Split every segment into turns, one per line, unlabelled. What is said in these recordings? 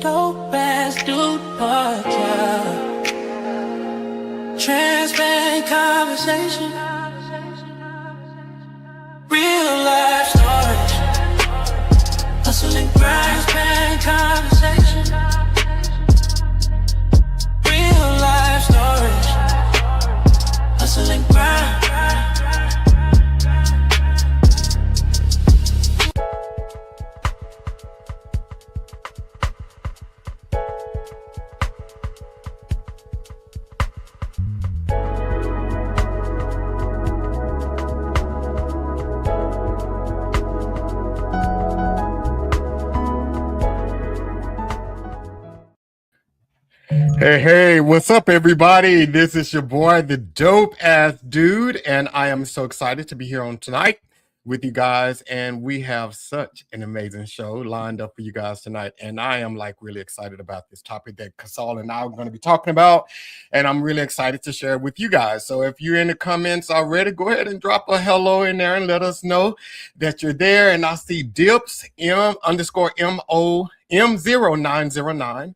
dope ass dude podcast. Transparent conversation. Real life stories. Hustling, grind, transparent conversation. Real life stories. Hustling, grind.
Hey, what's up, everybody? This is your boy, the dope ass dude, and I am so excited to be here on tonight with you guys. And we have such an amazing show lined up for you guys tonight. And I am really excited about this topic that Casal and I are going to be talking about. And I'm really excited to share it with you guys. So if you're in the comments already, go ahead and drop a hello in there and let us know that you're there. And I see Dips M_MO M0909.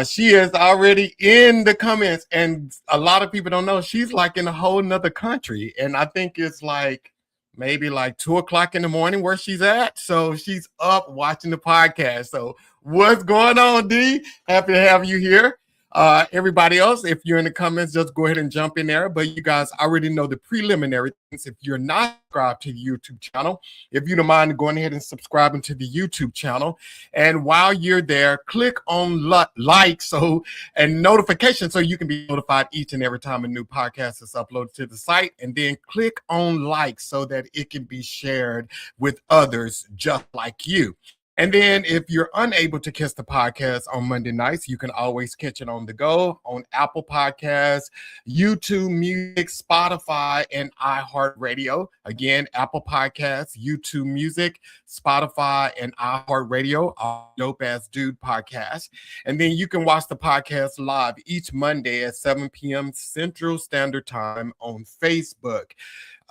She is already in the comments, and a lot of people don't know she's in a whole nother country, and I think it's maybe 2:00 in the morning where she's at. So she's up watching the podcast. So what's going on, D? Happy to have you here. Everybody else, if you're in the comments, just go ahead and jump in there. But you guys already know the preliminary things. If you're not subscribed to the YouTube channel, if you don't mind going ahead and subscribing to the YouTube channel. And while you're there, click on like and notification so you can be notified each and every time a new podcast is uploaded to the site. And then click on like so that it can be shared with others just like you. And then if you're unable to catch the podcast on Monday nights, you can always catch it on the go on Apple Podcasts, YouTube Music, Spotify, and iHeartRadio. Again, Apple Podcasts, YouTube Music, Spotify, and iHeartRadio, all Dope Ass Dude podcast. And then you can watch the podcast live each Monday at 7 p.m. Central Standard Time on Facebook,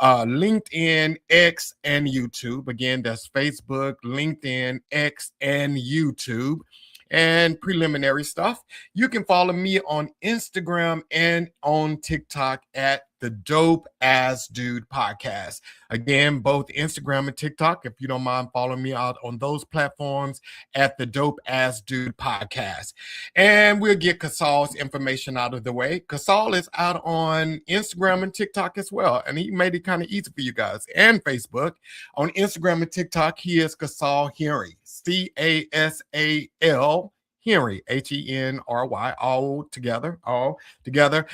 LinkedIn, X, and YouTube. Again, that's Facebook, LinkedIn, X, and YouTube. And preliminary stuff, you can follow me on Instagram and on TikTok at the Dope Ass Dude podcast. Again, both Instagram and TikTok, if you don't mind following me out on those platforms at the Dope Ass Dude podcast. And we'll get Casal's information out of the way. Casal is out on Instagram and TikTok as well. And he made it kind of easy for you guys, and Facebook. On Instagram and TikTok, he is Casal Henry, Casal Henry, Henry, all together.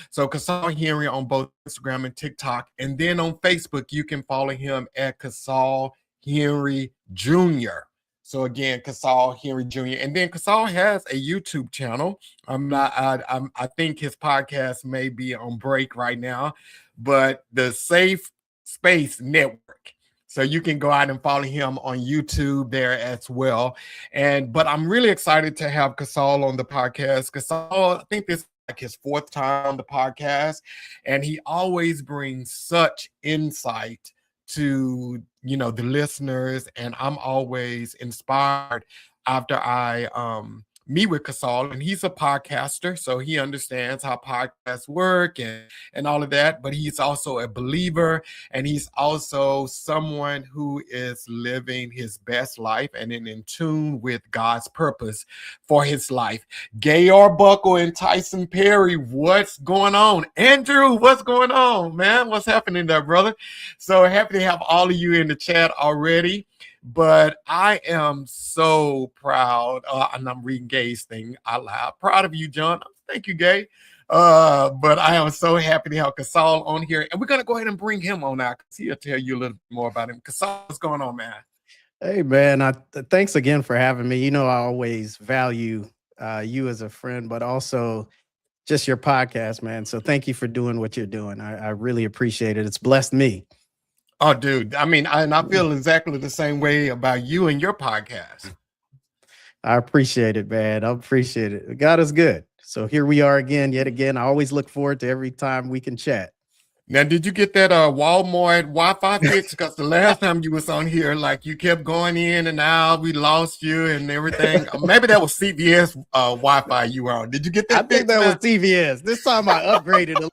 So Casal Henry on both Instagram and TikTok. And then on Facebook, you can follow him at Casal Henry Jr. So again, Casal Henry Jr. And then Casal has a YouTube channel. I think his podcast may be on break right now, but the Safe Space Network. So you can go out and follow him on YouTube there as well. But I'm really excited to have Casal on the podcast. Casal, I think this is his fourth time on the podcast, and he always brings such insight to the listeners, and I'm always inspired after I meet with Casal. And he's a podcaster, so he understands how podcasts work and all of that. But he's also a believer, and he's also someone who is living his best life and in tune with God's purpose for his life. Gay Arbuckle and Tyson Perry, what's going on? Andrew, what's going on, man? What's happening there, brother? So happy to have all of you in the chat already. But I am so proud, and I'm reading Gay's thing out loud. Proud of you, John. Thank you, Gay. But I am so happy to have Casal on here, and we're going to go ahead and bring him on now because he'll tell you a little bit more about him. Casal, what's going on, man?
Hey, man. Thanks again for having me. I always value you as a friend, but also just your podcast, man. So thank you for doing what you're doing. I really appreciate it. It's blessed me.
Oh, dude. I mean, I feel exactly the same way about you and your podcast.
I appreciate it, man. I appreciate it. God is good. So here we are yet again. I always look forward to every time we can chat.
Now, did you get that Walmart Wi-Fi fix? Because the last time you was on here, like you kept going in and out, we lost you and everything. Maybe that was CVS Wi-Fi you were on. Did you get
I
that
think
fixed
that was
now?
TVS. This time I upgraded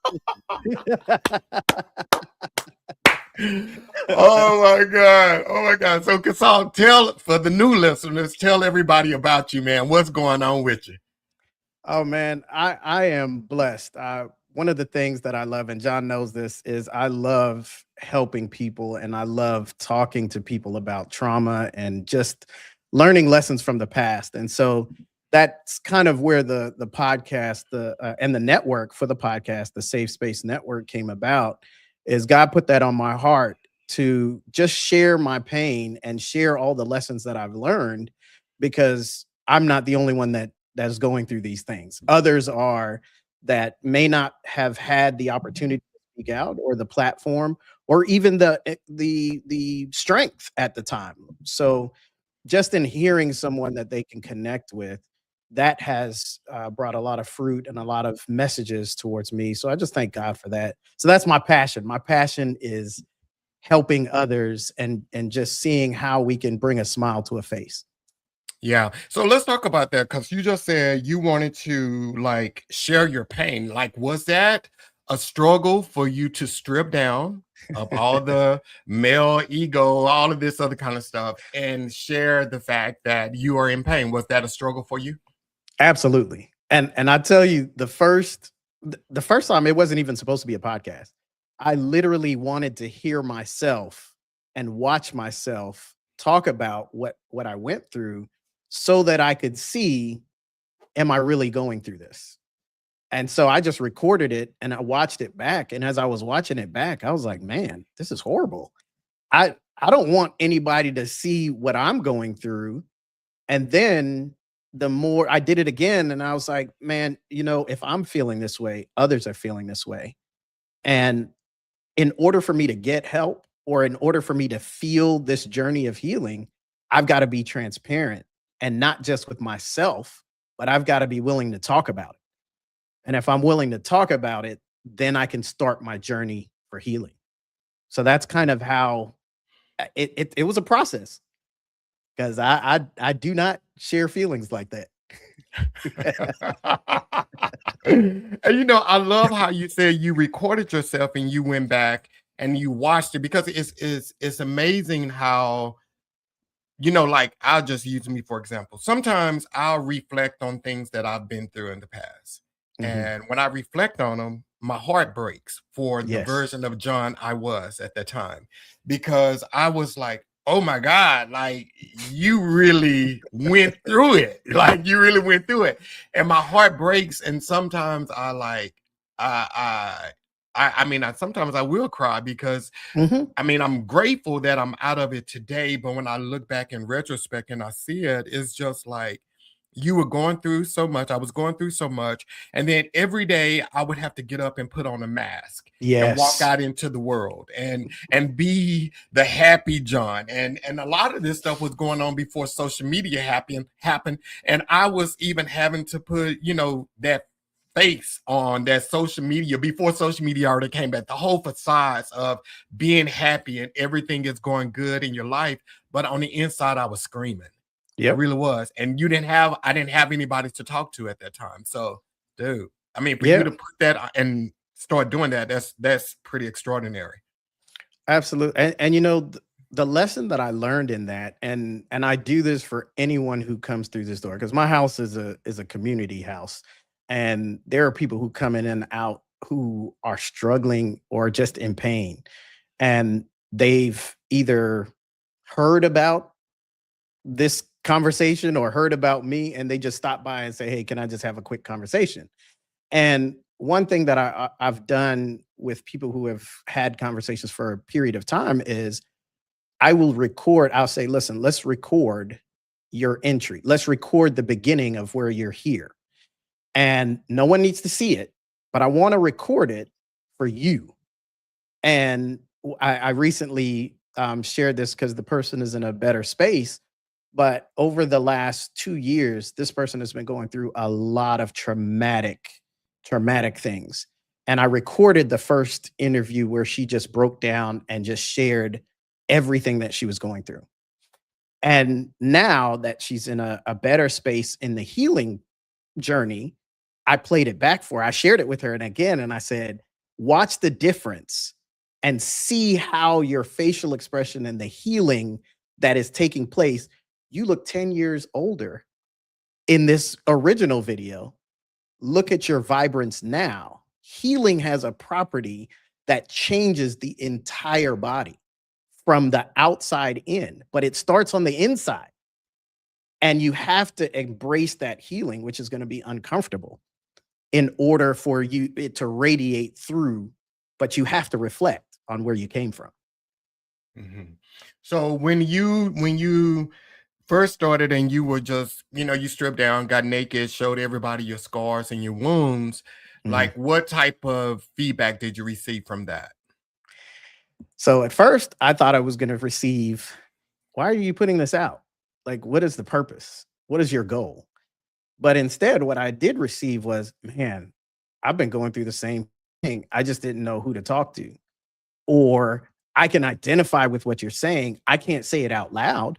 Oh my God. Oh my God. So Casal, tell for the new listeners, tell everybody about you, man. What's going on with you?
Oh man, I am blessed. One of the things that I love, and John knows this, is I love helping people and I love talking to people about trauma and just learning lessons from the past. And so that's kind of where the podcast, and the network for the podcast, the Safe Space Network, came about. Is God put that on my heart to just share my pain and share all the lessons that I've learned, because I'm not the only one that's going through these things. Others are, that may not have had the opportunity to speak out or the platform or even the strength at the time. So just in hearing someone that they can connect with, that has brought a lot of fruit and a lot of messages towards me. So I just thank God for that. So that's my passion. My passion is helping others and just seeing how we can bring a smile to a face.
Yeah. So let's talk about that because you just said you wanted to like share your pain. Like, was that a struggle for you to strip down of all the male ego, all of this other kind of stuff, and share the fact that you are in pain? Was that a struggle for you?
Absolutely. And I tell you, the first time, it wasn't even supposed to be a podcast. I literally wanted to hear myself and watch myself talk about what I went through so that I could see, am I really going through this? And so I just recorded it and I watched it back. And as I was watching it back, I was like, man, this is horrible. I don't want anybody to see what I'm going through. And then the more I did it again, and I was like, man, if I'm feeling this way, others are feeling this way. And in order for me to get help, or in order for me to feel this journey of healing, I've got to be transparent, and not just with myself, but I've got to be willing to talk about it. And if I'm willing to talk about it, then I can start my journey for healing. So that's kind of how it was a process, because I do not share feelings like that.
And I love how you said you recorded yourself and you went back and you watched it because it's amazing how like I'll just use me for example. Sometimes I'll reflect on things that I've been through in the past.
Mhm.
And when I reflect on them, my heart breaks for the
Yes.
version of John I was at that time because I was like, oh my God, like you really went through it. Like you really went through it. And my heart breaks. And sometimes I like, I mean, sometimes I will cry because
Mhm.
I mean, I'm grateful that I'm out of it today, but when I look back in retrospect and I see it, it's just like you were going through so much. I was going through so much. And then every day I would have to get up and put on a mask and walk
Yes.
out into the world and be the happy John. And a lot of this stuff was going on before social media happened. And I was even having to put, that face on that social media before social media already came back. The whole facades of being happy and everything is going good in your life, but on the inside I was screaming. I
Yep.
really was. And I didn't have anybody to talk to at that time. So, dude, I mean, for you
Yeah.
to put that and start doing that, that's pretty extraordinary.
Absolutely. And the lesson that I learned in that, and I do this for anyone who comes through this door, because my house is a community house, and there are people who come in and out who are struggling or just in pain, and they've either heard about this conversation or heard about me, and they just stop by and say, hey, can I just have a quick conversation? And one thing that I've done with people who have had conversations for a period of time is I will record. I'll say, listen, let's record your entry. Let's record the beginning of where you're here. And no one needs to see it, but I want to record it for you. And I recently shared this because the person is in a better space. But over the last 2 years, this person has been going through a lot of traumatic things. And I recorded the first interview where she just broke down and just shared everything that she was going through. And now that she's in a better space in the healing journey, I played it back for her. I shared it with her and again, and I said, watch the difference and see how your facial expression and the healing that is taking place. You look 10 years older in this original video. Look at your vibrance now. Healing has a property that changes the entire body from the outside in, but it starts on the inside. And you have to embrace that healing, which is going to be uncomfortable in order for it to radiate through, but you have to reflect on where you came from.
Mhm. So when you first started and you were just, you stripped down, got naked, showed everybody your scars and your wounds,
Mhm.
like what type of feedback did you receive from that?
So at first, I thought I was going to receive, why are you putting this out? Like, what is the purpose? What is your goal? But instead, what I did receive was, man, I've been going through the same thing. I just didn't know who to talk to. Or I can identify with what you're saying. I can't say it out loud,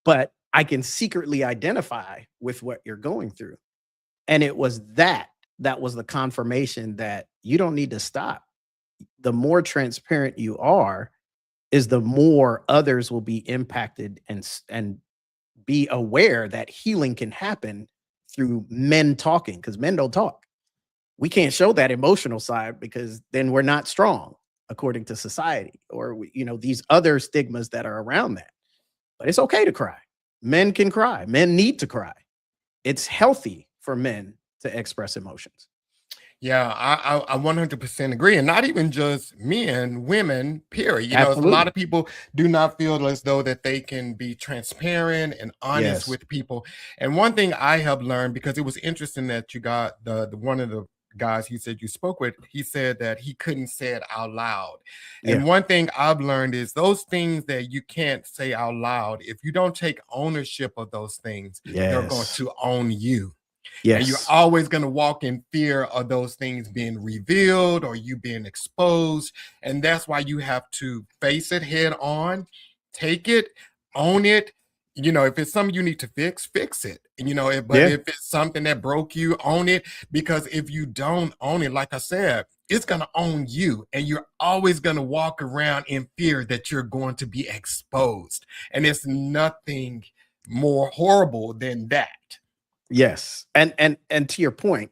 but I can secretly identify with what you're going through. And it was that was the confirmation that you don't need to stop. The more transparent you are, is the more others will be impacted and be aware that healing can happen through men talking, because men don't talk. We can't show that emotional side because then we're not strong according to society, or these other stigmas that are around that. But it's okay to cry. Men can cry. Men need to cry. It's healthy for men to express emotions.
Yeah, I 100% agree. And not even just men, women, period. A lot
Absolutely.
of people do not feel as though that they can be transparent and honest
Yes.
with people. And one thing I have learned, because it was interesting that you got the one of the guys he said you spoke with, he said that he couldn't say it out loud.
Yeah.
And one thing I've learned is those things that you can't say out loud, if you don't take ownership of those things, they're going
Yes.
to own you. And you're
Yes.
always going to walk in fear of those things being revealed or you being exposed. And that's why you have to face it head on, take it, own it. If it's something you need to fix it. But
Yeah.
if it's something that broke you, own it. Because if you don't own it, like I said, it's going to own you. And you're always going to walk around in fear that you're going to be exposed. And it's nothing more horrible than that.
Yes. And to your point,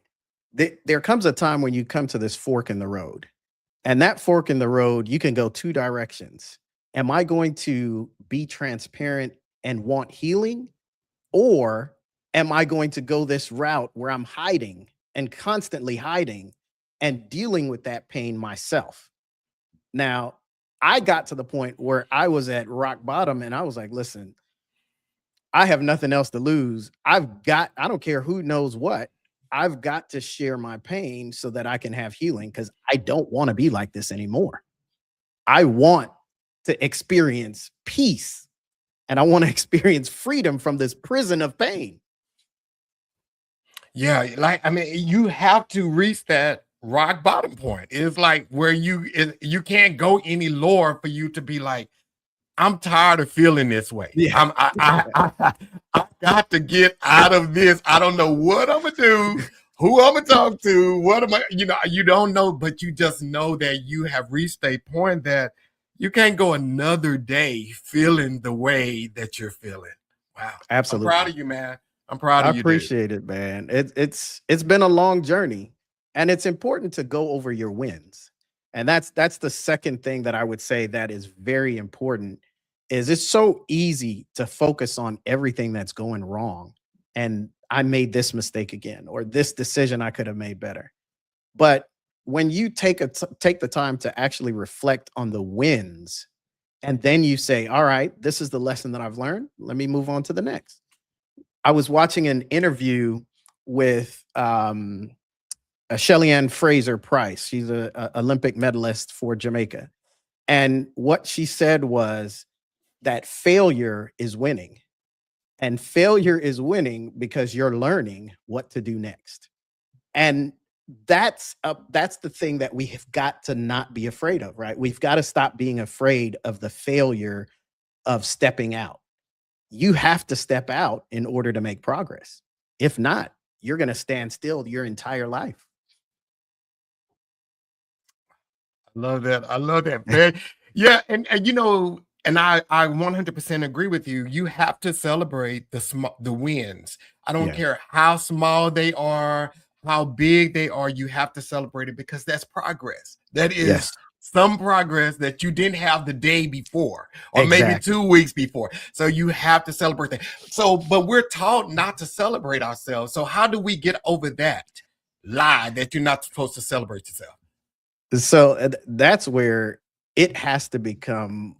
there comes a time when you come to this fork in the road. And that fork in the road, you can go two directions. Am I going to be transparent and want healing? Or am I going to go this route where I'm hiding and constantly hiding and dealing with that pain myself? Now, I got to the point where I was at rock bottom and I was like, listen, I have nothing else to lose. I don't care who knows what. I've got to share my pain so that I can have healing, because I don't want to be like this anymore. I want to experience peace and I want to experience freedom from this prison of pain.
Yeah, you have to reach that rock bottom point. It's like where you can't go any lower for you to be like, I'm tired of feeling this way.
Yeah.
I got to get out of this. I don't know what I'm gonna do, who I'm gonna talk to, what am I, you don't know, but you just know that you have reached a point that you can't go another day feeling the way that you're feeling. Wow. I'm proud
Absolutely.
of you, man. I'm proud
I
of you, dude.
appreciate it, man. It's been a long journey, and it's important to go over your wins. And that's the second thing that I would say that is very important. Is it's so easy to focus on everything that's going wrong, and I made this mistake again, or this decision I could have made better. But when you take the time to actually reflect on the wins, and then you say, all right, this is the lesson that I've learned. Let me move on to the next. I was watching an interview with Shelly-Ann Fraser Price. She's a Olympic medalist for Jamaica. And what she said was that failure is winning. And failure is winning because you're learning what to do next. And that's the thing that we have got to not be afraid of, right? We've got to stop being afraid of the failure of stepping out. You have to step out in order to make progress. If not, you're going to stand still your entire life.
Love that. I love that. Very, yeah, and you know, and I 100% agree with you. You have to celebrate the wins. I don't
Yeah.
care how small they are, how big they are. You have to celebrate it because that's progress. That is
Yes.
some progress that you didn't have the day before or maybe
Exactly.
2 weeks before. So you have to celebrate that. So, but we're taught not to celebrate ourselves. So how do we get over that lie that you're not supposed to celebrate yourself?
So that's where it has to become,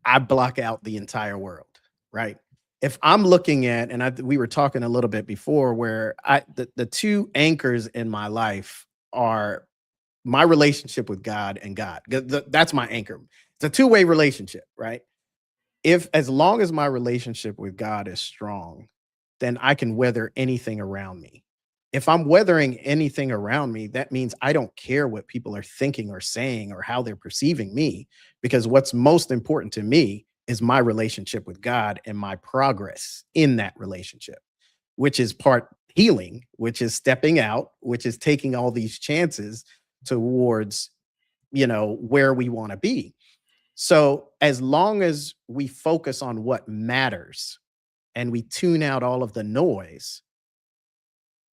I block out the entire world, right? If I'm looking at, and we were talking a little bit before, where the two anchors in my life are my relationship with God and God. That's my anchor. It's a two-way relationship, right? If as long as my relationship with God is strong, then I can weather anything around me. If I'm weathering anything around me, that means I don't care what people are thinking or saying or how they're perceiving me, because what's most important to me is my relationship with God and my progress in that relationship, which is part healing, which is stepping out, which is taking all these chances towards, where we want to be. So as long as we focus on what matters and we tune out all of the noise,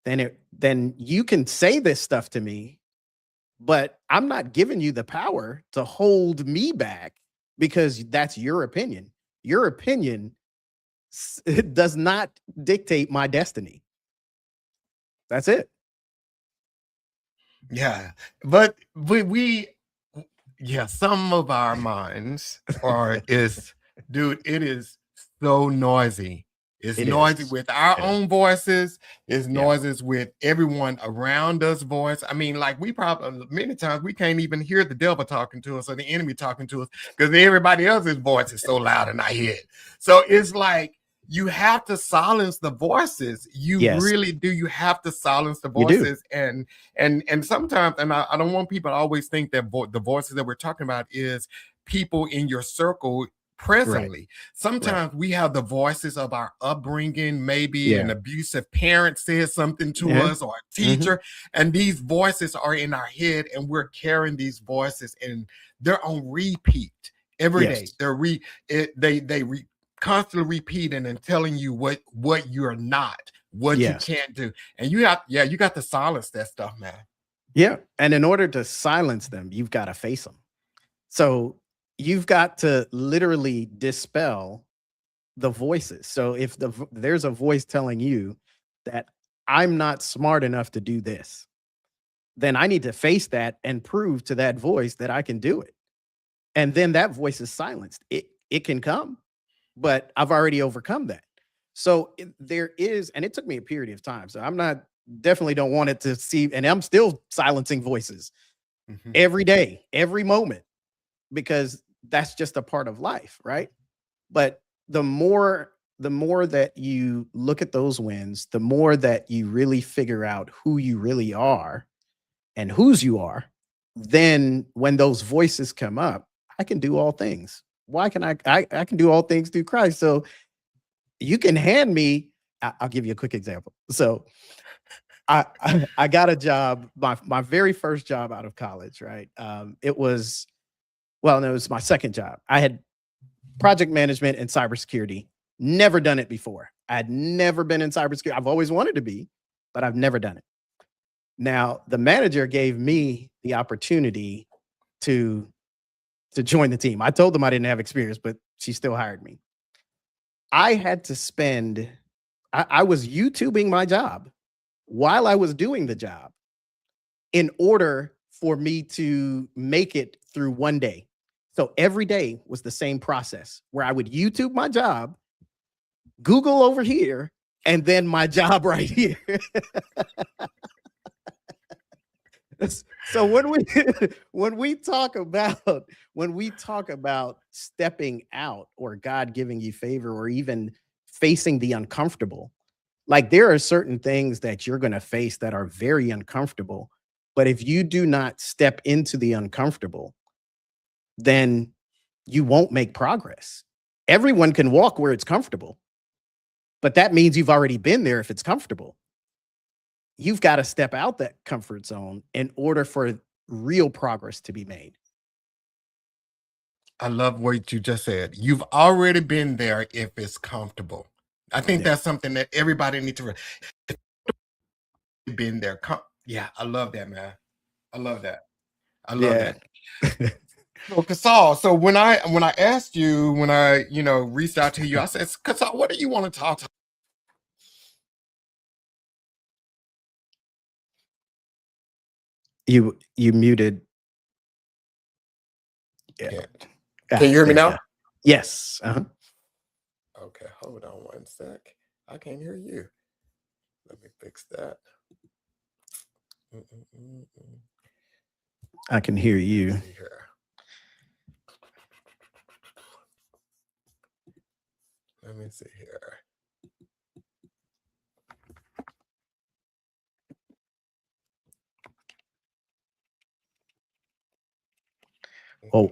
then you can say this stuff to me, but I'm not giving you the power to hold me back because that's your opinion. Your opinion does not dictate my destiny. That's it.
Yeah, but yeah, some of our minds dude, it is so noisy. It's
It
noisy
is.
with our
It is.
own voices. It's
Yeah.
noises with everyone around us voice. I mean, like we probably many times we can't even hear the devil talking to us or the enemy talking to us because everybody else's voice is so loud in our head. So it's like you have to silence the voices. You
Yes,
really do. You have to silence the
you do.
voices and sometimes, and I don't want people to always think that the voices that we're talking about is people in your circle
Right.
presently.
Right.
Sometimes we have the voices of our upbringing, maybe an
Yeah.
abusive parent says something to
Yeah.
us or a
Hmm.
teacher, and these voices are in our head and we're carrying these voices and they're on repeat every day.
Yes.
They constantly repeating and telling you what you're not, what you
Yes.
can't do. And you got to silence that stuff, man.
Yeah. And in order to silence them, you've got to face them. So you've got to literally dispel the voices. So if there's a voice telling you that I'm not smart enough to do this, then I need to face that and prove to that voice that I can do it. And then that voice is silenced. It can come, but I've already overcome that. So there is, and it took me a period of time. So I'm not, definitely don't want it to see, and I'm still silencing voices
Mhm.
every day, every moment, because that's just a part of life, right? But the more that you look at those wins, the more that you really figure out who you really are and whose you are, then when those voices come up, I can do all things. Why can I can do all things through Christ. So you can hand me, I'll give you a quick example. So I got a job, my very first job out of college, right? It was, well, no, it was my second job. I had project management and cybersecurity. Never done it before. I'd never been in cybersecurity. I've always wanted to be, but I've never done it. Now, the manager gave me the opportunity to join the team. I told them I didn't have experience, but she still hired me. I had to spend, I was YouTubing my job while I was doing the job in order for me to make it through one day. So every day was the same process where I would YouTube my job, Google over here, and then my job right here. So when we talk about stepping out or God giving you favor or even facing the uncomfortable, like there are certain things that you're going to face that are very uncomfortable, But if you do not step into the uncomfortable, then you won't make progress. Everyone can walk where it's comfortable, but that means you've already been there if it's comfortable. You've got to step out that comfort zone in order for real progress to be made.
I love what you just said. You've already been there if it's comfortable. I think
Yeah.
that's something that everybody needs to been there. Yeah, I love that, man. I love that. I love
Yeah.
that. So Casal, so when I asked you, when I reached out to you, I said, Casal, what do you want to talk to?
You muted. Yeah.
Can,
Ah,
can you hear me
there you go.
now?
Yes. Uh-huh.
Okay, hold on one sec. I can't hear you. Let me fix that.
I can hear you.
See here. Let me see here.
Well,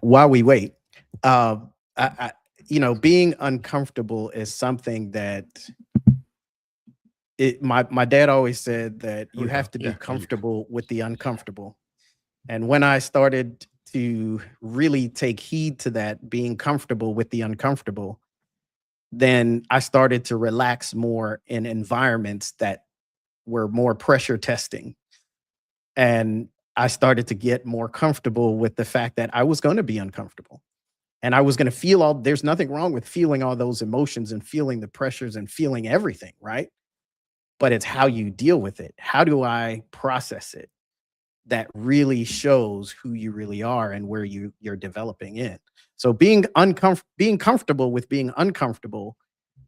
while we wait, I being uncomfortable is something that my dad always said that
Here
you
we
have
go.
to be
Yeah, there you go.
comfortable with the uncomfortable. And when I started to really take heed to that, being comfortable with the uncomfortable, then I started to relax more in environments that were more pressure testing. And I started to get more comfortable with the fact that I was going to be uncomfortable. And I was going to feel there's nothing wrong with feeling all those emotions and feeling the pressures and feeling everything, right? But it's how you deal with it. How do I process it? That really shows who you really are and where you're developing in. So being comfortable with being uncomfortable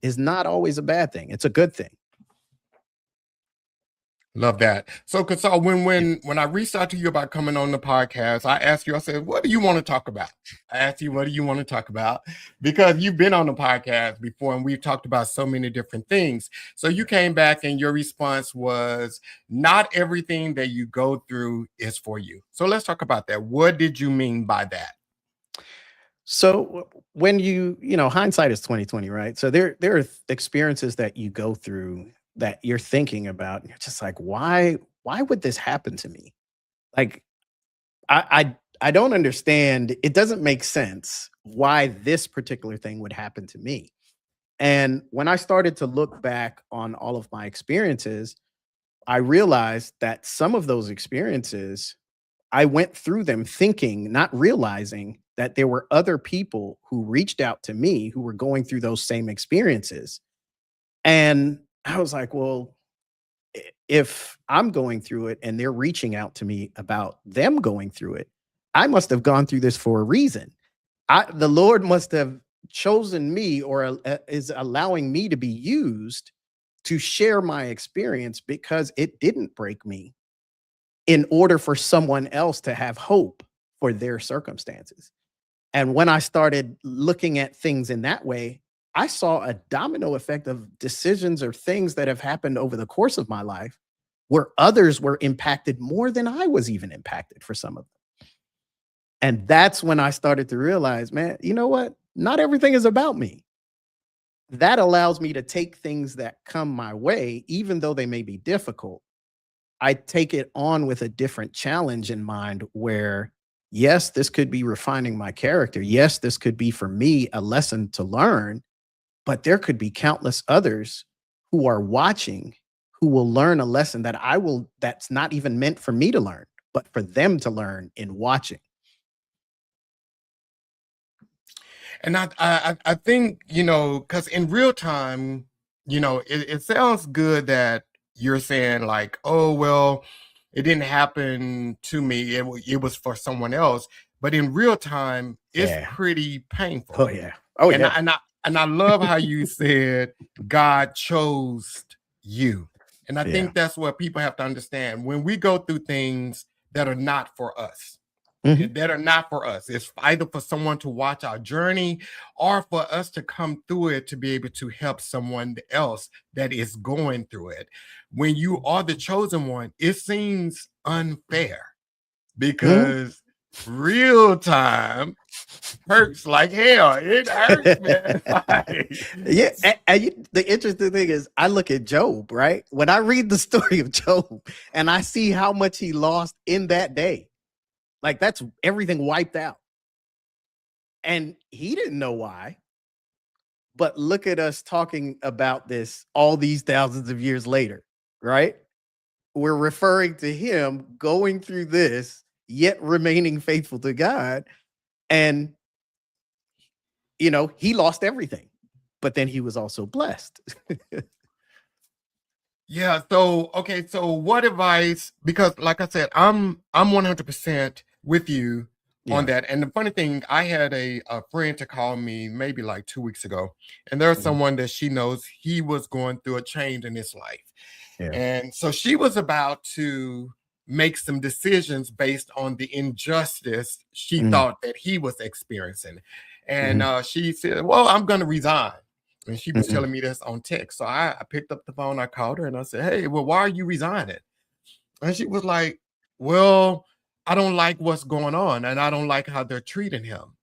is not always a bad thing. It's a good thing.
Love that. So, Casal, when
Yeah.
when I reached out to you about coming on the podcast, I asked you, I said, what do you want to talk about? I asked you, what do you want to talk about? Because you've been on the podcast before and we've talked about so many different things. So you came back and your response was, not everything that you go through is for you. So let's talk about that. What did you mean by that?
So when hindsight is 2020, right? So there are experiences that you go through that you're thinking about, and you're just like, why would this happen to me? Like I don't understand. It doesn't make sense why this particular thing would happen to me. And when I started to look back on all of my experiences, I realized that some of those experiences, I went through them thinking, not realizing that there were other people who reached out to me who were going through those same experiences. And I was like, well, if I'm going through it and they're reaching out to me about them going through it, I must have gone through this for a reason. The Lord must have chosen me or is allowing me to be used to share my experience because it didn't break me in order for someone else to have hope for their circumstances. And when I started looking at things in that way, I saw a domino effect of decisions or things that have happened over the course of my life where others were impacted more than I was even impacted for some of them. And that's when I started to realize, man, you know what? Not everything is about me. That allows me to take things that come my way, even though they may be difficult. I take it on with a different challenge in mind where, yes, this could be refining my character. Yes, this could be for me a lesson to learn, but there could be countless others who are watching who will learn a lesson that's not even meant for me to learn, but for them to learn in watching.
And I think, because in real time, it sounds good that you're saying like, oh, well, it didn't happen to me. It was for someone else. But in real time, it's
Yeah.
pretty painful.
Oh, yeah. Oh,
And
yeah.
I love how you said God chose you. And I
Yeah.
think that's what people have to understand. When we go through things that are not for us,
Mhm.
that are not for us. It's either for someone to watch our journey or for us to come through it to be able to help someone else that is going through it. When you are the chosen one, it seems unfair
Mhm.
because real time hurts like hell. It hurts, man. Like,
Yeah, the interesting thing is, I look at Job, right? When I read the story of Job, and I see how much he lost in that day, like that's everything wiped out, and he didn't know why. But look at us talking about this all these thousands of years later, right? We're referring to him going through this, yet remaining faithful to God, and he lost everything, but then he was also blessed.
yeah. So okay. So what advice? Because like I said, I'm 100% with you on
Yeah.
that. And the funny thing, I had a friend to call me maybe like 2 weeks ago, and there's
Mhm.
someone that she knows he was going through a change in his life,
Yeah.
and so she was about to make some decisions based on the injustice she
Mm.
thought that he was experiencing, and
Mhm.
she said, "Well, I'm going to resign." And she was
Mhm.
telling me this on text. So I picked up the phone, I called her and I said, "Hey, well, why are you resigning?" And she was like, "Well, I don't like what's going on and I don't like how they're treating him."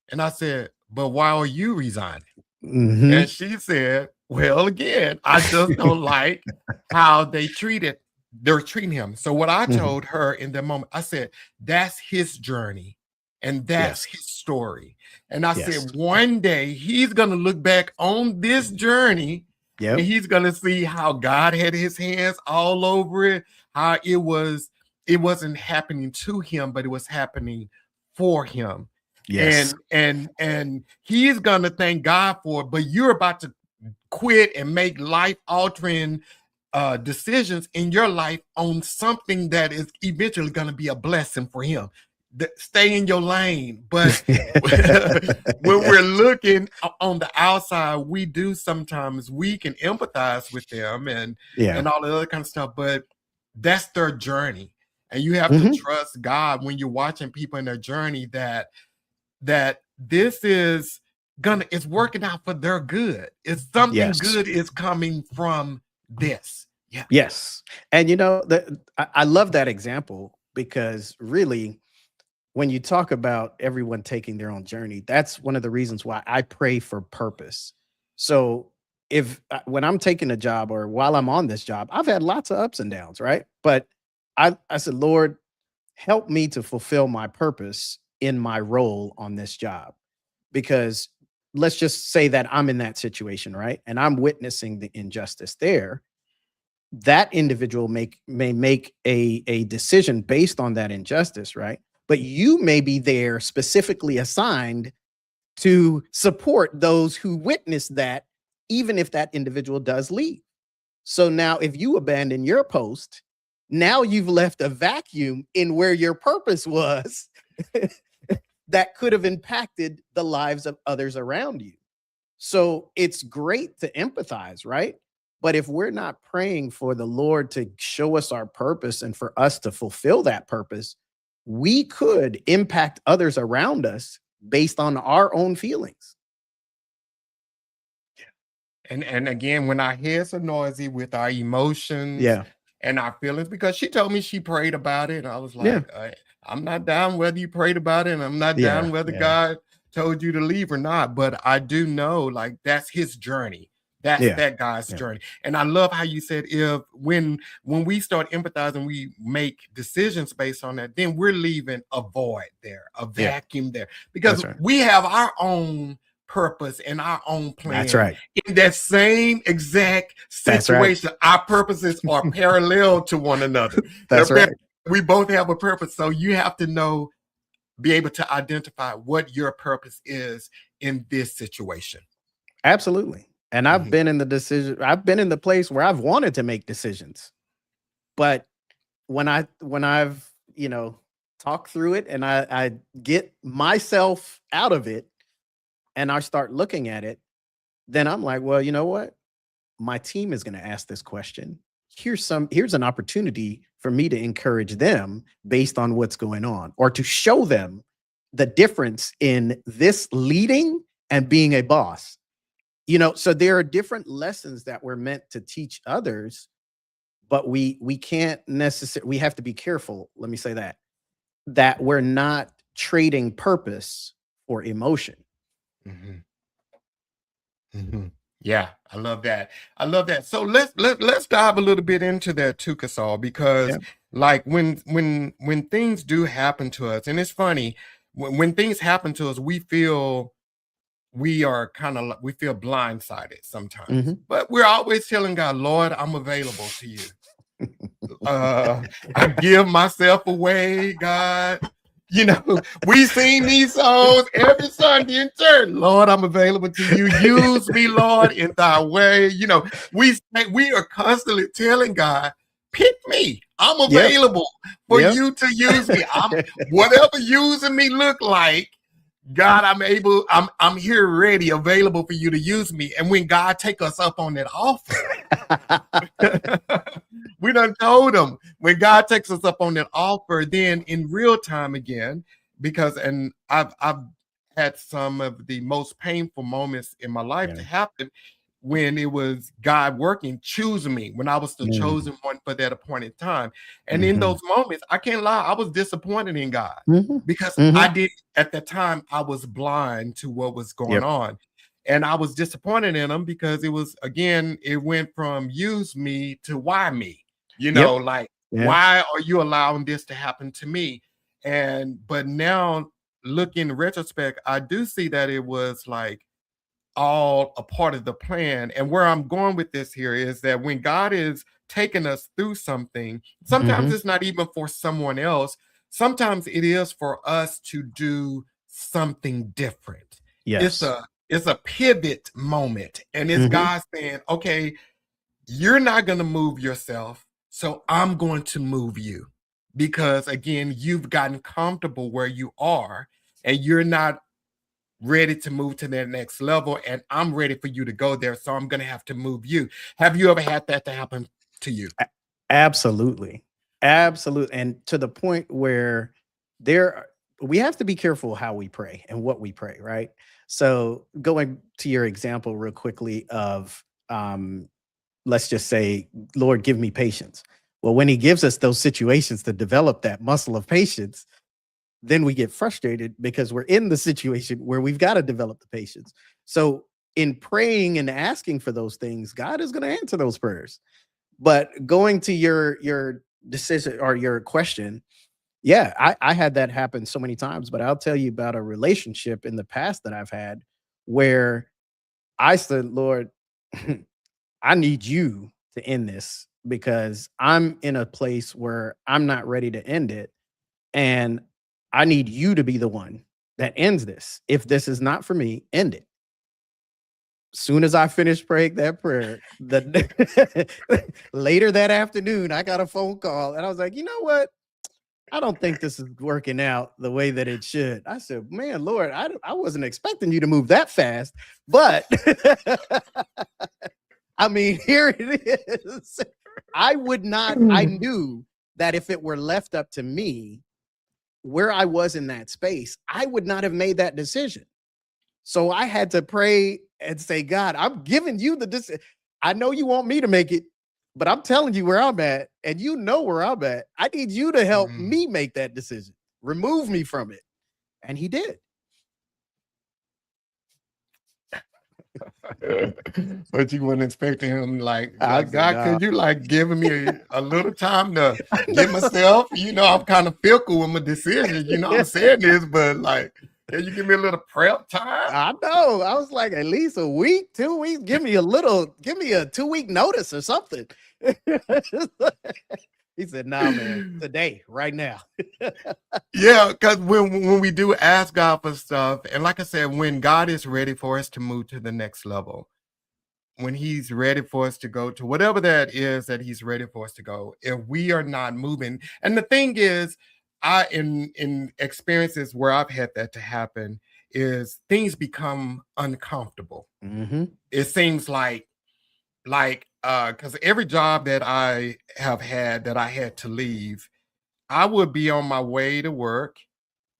And I said, "But why are you resigning?" And
Mhm.
she said, "Well, again, I just don't like how they're treating him." So what I
Mhm.
told her in that moment, I said, "That's his journey and that's
Yes.
his story." And I
Yes.
said, one day he's going to look back on this journey and
Yep.
he's going to see how God had his hands all over it, how it wasn't happening to him, but it was happening for him.
Yes.
And he's gonna thank God for it, but you're about to quit and make life altering decisions in your life on something that is eventually going to be a blessing for him. Stay in your lane. But when we're looking on the outside, we do sometimes we can empathize with them
Yeah.
and all the other kind of stuff, but that's their journey. And you have to
Mhm.
trust God when you're watching people in their journey that this is it's working out for their good. It's something
Yes.
good is coming from this. Yeah.
Yes. And I love that example because really, when you talk about everyone taking their own journey, that's one of the reasons why I pray for purpose. So if when I'm taking a job or while I'm on this job, I've had lots of ups and downs, right? But I said, Lord, help me to fulfill my purpose in my role on this job. Because let's just say that I'm in that situation, right? And I'm witnessing the injustice there. That individual may make a decision based on that injustice, right? But you may be there specifically assigned to support those who witness that, even if that individual does leave. So now, if you abandon your post, now you've left a vacuum in where your purpose was that could have impacted the lives of others around you. So it's great to empathize, right? But if we're not praying for the Lord to show us our purpose and for us to fulfill that purpose, we could impact others around us based on our own feelings.
And again, when our heads are noisy with our emotions
Yeah.
and our feelings, because she told me she prayed about it, and I was
Yeah.
like, I'm not down whether you prayed about it, and I'm not
Yeah.
down whether
Yeah.
God told you to leave or not. But I do know, like, that's his journey. That's
Yeah.
that guy's
Yeah.
journey. And I love how you said if when we start empathizing, we make decisions based on that, then we're leaving a void there, a
Yeah.
vacuum there. Because
That's right.
we have our own purpose and our own
That's
plan
right.
in that same exact
That's right.
situation. Our purposes are parallel to one another.
That's right.
We both have a purpose. So you have to know, be able to identify what your purpose is in this situation.
Absolutely. And I've
Mhm.
been in I've been in the place where I've wanted to make decisions. But when I've, talked through it and I get myself out of it and I start looking at it, then I'm like, well, you know what? My team is going to ask this question. here's an opportunity for me to encourage them based on what's going on, or to show them the difference in this leading and being a boss. So there are different lessons that we're meant to teach others, but we can't necessarily, we have to be careful, let me say that we're not trading purpose for emotion.
Mhm. Mhm. Yeah, I love that. I love that. So let's dive a little bit into that too, Casal, because
Yeah.
like when things do happen to us, and it's funny, when things happen to us, we feel we feel blindsided sometimes,
Mhm.
but we're always telling God, Lord, I'm available to you. I give myself away, God. We sing these songs every Sunday in church. Lord, I'm available to you. Use me, Lord, in thy way. We are constantly telling God, pick me. I'm
Yep.
available for
Yep.
you to use me. Whatever using me look like, God, I'm here ready, available for you to use me. And when God take us up on that offer, we done told him, when God takes us up on that offer, then in real time again, and I've had some of the most painful moments in my life
Yeah.
to happen when it was God working, choosing me, when I was the
Mm.
chosen one for that appointed time. And in
Mhm.
those moments, I can't lie, I was disappointed in God,
Mhm.
because I
Mhm.
did at that time, I was blind to what was going
Yep.
on. And I was disappointed in him because it went from use me to why me,
Yep.
like,
Yeah.
why are you allowing this to happen to me? But now, looking in retrospect, I do see that it was like all a part of the plan. And where I'm going with this here is that when God is taking us through something, sometimes
Mhm.
it's not even for someone else. Sometimes it is for us to do something different. It's
Yes.
a pivot moment. And it's
Mhm.
God saying, okay, you're not going to move yourself, so I'm going to move you. Because again, you've gotten comfortable where you are, and you're not ready to move to the next level, and I'm ready for you to go there, so I'm going to have to move you. Have you ever had that to happen to you?
Absolutely. Absolutely. And to the point where we have to be careful how we pray and what we pray, right? So going to your example real quickly of let's just say, Lord, give me patience. Well, when he gives us those situations to develop that muscle of patience, then we get frustrated because we're in the situation where we've got to develop the patience. So in praying and asking for those things, God is going to answer those prayers. But going to your decision or your question, yeah, I had that happen so many times. But I'll tell you about a relationship in the past that I've had where I said, Lord, I need you to end this because I'm in a place where I'm not ready to end it. And I need you to be the one that ends this. If this is not for me, end it. Soon as I finished praying that prayer, the later that afternoon, I got a phone call and I was like, you know what? I don't think this is working out the way that it should. I said, man, Lord, I wasn't expecting you to move that fast, but I mean, here it is. I knew that if it were left up to me, where I was in that space, I would not have made that decision. So I had to pray and say, God, I'm giving you the decision. I know you want me to make it, but I'm telling you where I'm at, and you know where I'm at. I need you to help
Mm.
me make that decision. Remove me from it. And he did.
But you weren't expecting him,
I said,
God,
nah.
could you giving me a little time to get myself? I'm kind of fickle with my decisions. I'm saying this, but can you give me a little prep time?
I know. I was like, at least a week, 2 weeks. Give me a 2 week notice or something. He said, nah, man, today, right now.
Yeah, because when we do ask God for stuff, and like I said, when God is ready for us to move to the next level, when he's ready for us to go to whatever that is that he's ready for us to go, if we are not moving. And the thing is, I in experiences where I've had that to happen, is things become uncomfortable.
Hmm.
It seems like because every job that I have had that I had to leave, I would be on my way to work.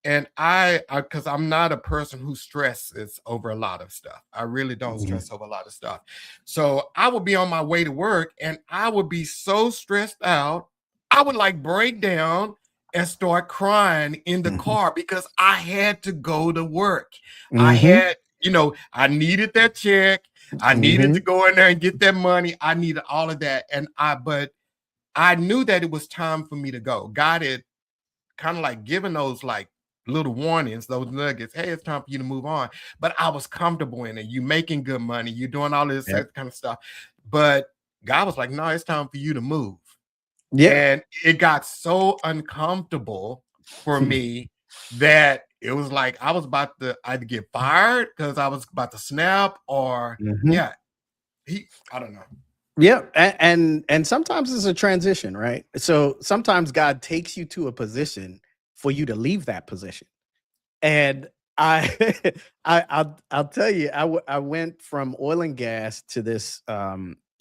And I because I'm not a person who stresses over a lot of stuff. I really don't
Mhm.
stress over a lot of stuff. So I would be on my way to work and I would be so stressed out. I would like break down and start crying in the
Mhm.
car because I had to go to work. I
Mhm.
had, I needed that check. I needed to
Mhm.
go in there and get that money. I needed all of that. But I knew that it was time for me to go. God had kind of like giving those like little warnings, those nuggets. Hey, it's time for you to move on. But I was comfortable in it. You making good money. You doing all this
Yep.
kind of stuff. But God was like, no, it's time for you to move.
Yep.
And it got so uncomfortable for me that it was like I was about to either get fired because I was about to snap or
Mhm.
yeah, I don't know.
Yeah, and sometimes it's a transition, right? So sometimes God takes you to a position for you to leave that position. And I, I'll tell you, I went from oil and gas to this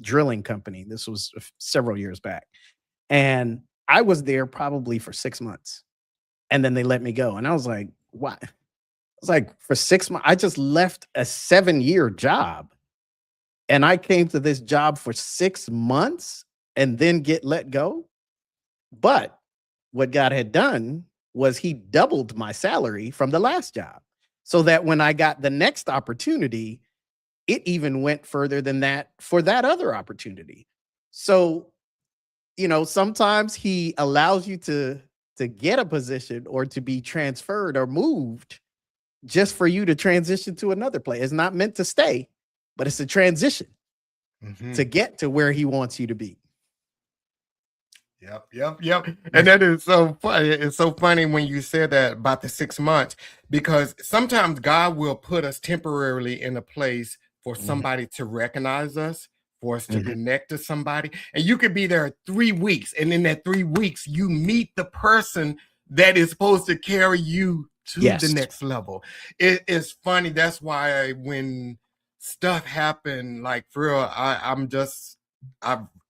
drilling company. This was several years back, and I was there probably for 6 months, and then they let me go, and I was like, "Why?" I was like, "For 6 months, I just left a 7-year job." And I came to this job for 6 months and then get let go. But what God had done was he doubled my salary from the last job. So that when I got the next opportunity, it even went further than that for that other opportunity. So, sometimes he allows you to get a position or to be transferred or moved just for you to transition to another place. It's not meant to stay, but it's a transition to
Mhm.
get to where he wants you to be.
Yep. And that is so funny. It's so funny when you said that about the 6 months, because sometimes God will put us temporarily in a place for
Mhm,
somebody to recognize us, for us to
mhm.
connect to somebody. And you could be there 3 weeks, and in that 3 weeks, you meet the person that is supposed to carry you to the
Yes.
next level. It is funny. That's why when stuff happened, like for real, I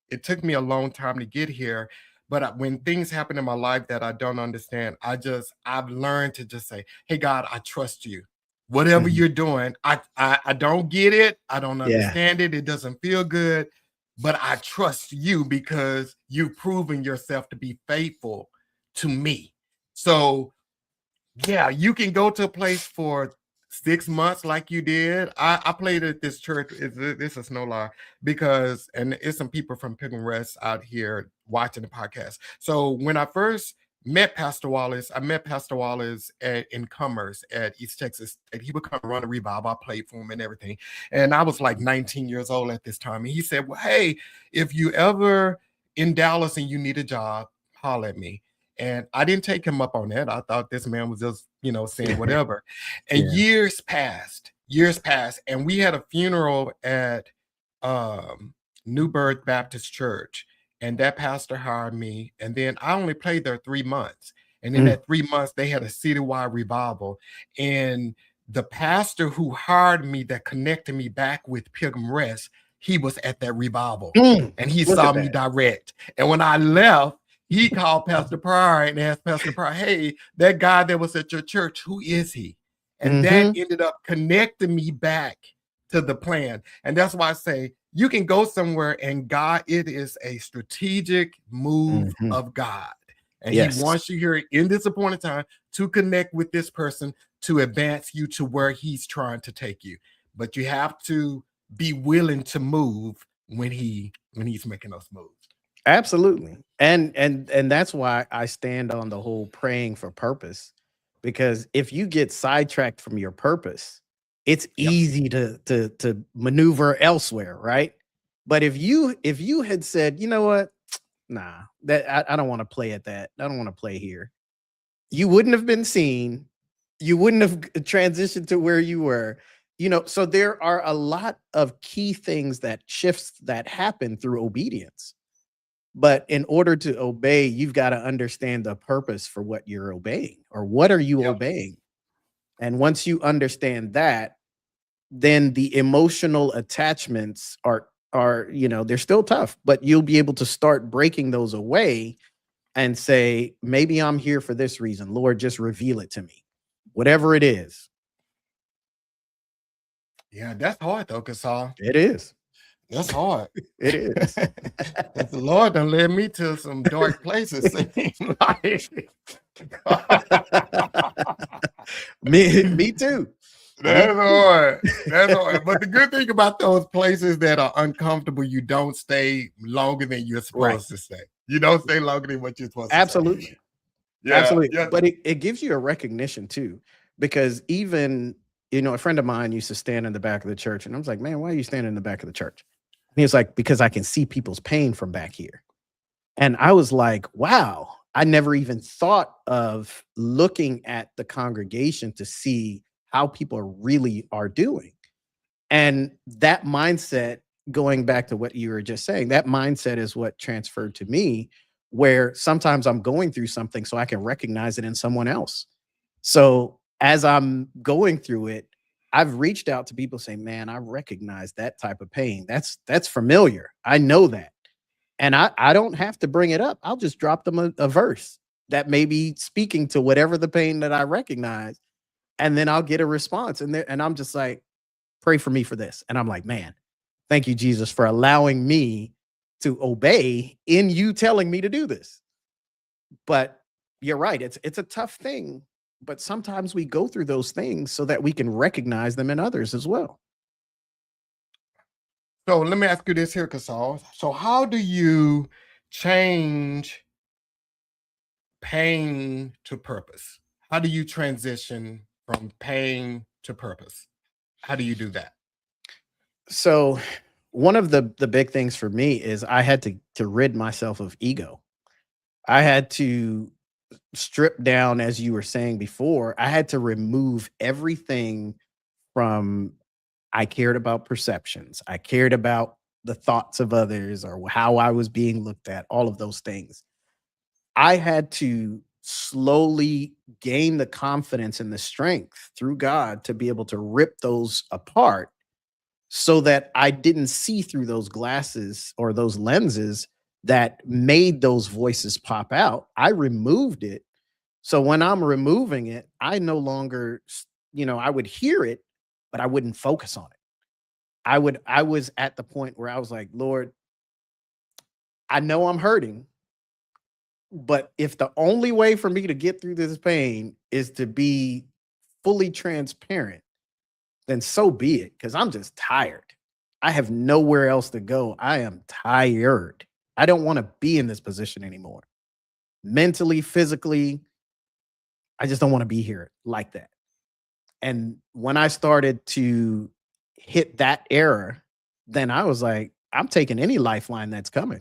it took me a long time to get here, but when things happen in my life that I don't understand, I've learned to just say, "Hey God, I trust you. Whatever
Mhm.
you're doing, I don't get it, I don't
Yeah.
understand it, it doesn't feel good, but I trust you because you've proven yourself to be faithful to me." So yeah, you can go to a place for 6 months like you did. I played at this church. This is no lie because, and it's some people from Pilgrim Rest out here watching the podcast. So when I first met Pastor Wallace, I met Pastor Wallace in Commerce at East Texas. And he would come run a revival. I played for him and everything. And I was like 19 years old at this time. And he said, well, hey, if you ever in Dallas and you need a job, holler at me. And I didn't take him up on that. I thought this man was just, saying whatever. And
Yeah.
years passed, and we had a funeral at New Birth Baptist Church. And that pastor hired me. And then I only played there 3 months. And in
Mm,
that 3 months, they had a citywide revival. And the pastor who hired me that connected me back with Pilgrim Rest, he was at that revival.
mm.
And he
Look
saw
at
me
that.
direct. And when I left, he called Pastor Pryor and asked Pastor Pryor, hey, that guy that was at your church, who is he? And that
Mhm,
ended up connecting me back to the plan. And that's why I say you can go somewhere and God, it is a strategic move
mhm.
of God. And he
Yes.
wants you here in this appointed time to connect with this person to advance you to where he's trying to take you. But you have to be willing to move when he's making those moves.
Absolutely. And that's why I stand on the whole praying for purpose, because if you get sidetracked from your purpose, it's
Yep.
easy to maneuver elsewhere, right? But if you had said, "You know what? Nah, that I don't want to play at that. I don't want to play here." You wouldn't have been seen. You wouldn't have transitioned to where you were. So there are a lot of key things that shifts that happen through obedience. But in order to obey, you've got to understand the purpose for what you're obeying, or what are you
Yep.
obeying? And once you understand that, then the emotional attachments are, you know, they're still tough, but you'll be able to start breaking those away and say, maybe I'm here for this reason. Lord, just reveal it to me. Whatever it is.
Yeah, that's hard though, Casal.
It is.
That's hard.
It is.
The Lord done led me to some dark places. Like,
me too.
that's hard. That's hard. But the good thing about those places that are uncomfortable, you don't stay longer than you're supposed to stay. You don't stay longer than what you're supposed to
Absolutely.
stay. Yeah,
Absolutely.
yeah.
But it gives you a recognition too, because even, you know, a friend of mine used to stand in the back of the church, and I was like, man, why are you standing in the back of the church? And he was like, because I can see people's pain from back here. And I was like, wow, I never even thought of looking at the congregation to see how people really are doing. And that mindset, going back to what you were just saying, that mindset is what transferred to me, where sometimes I'm going through something so I can recognize it in someone else. So as I'm going through it, I've reached out to people saying, man, I recognize that type of pain. That's familiar. I know that. And I don't have to bring it up. I'll just drop them a verse that may be speaking to whatever the pain that I recognize. And then I'll get a response. And I'm just like, pray for me for this. And I'm like, man, thank you, Jesus, for allowing me to obey in you telling me to do this. But you're right. It's a tough thing. But sometimes we go through those things so that we can recognize them in others as well.
So let me ask you this here, Casal. So how do you change pain to purpose? How do you transition from pain to purpose? How do you do that?
So one of the big things for me is I had to rid myself of ego. I had to strip down, as you were saying before, I had to remove everything from I cared about perceptions. I cared about the thoughts of others or how I was being looked at, all of those things. I had to slowly gain the confidence and the strength through God to be able to rip those apart so that I didn't see through those glasses or those lenses that made those voices pop out. I removed it. So when I'm removing it, I no longer, you know, I would hear it, but I wouldn't focus on it. I was at the point where I was like, Lord, I know I'm hurting, but if the only way for me to get through this pain is to be fully transparent, then so be it, because I'm just tired. I have nowhere else to go. I am tired. I don't want to be in this position anymore. Mentally, physically, I just don't want to be here like that. And when I started to hit that era, then I was like, I'm taking any lifeline that's coming.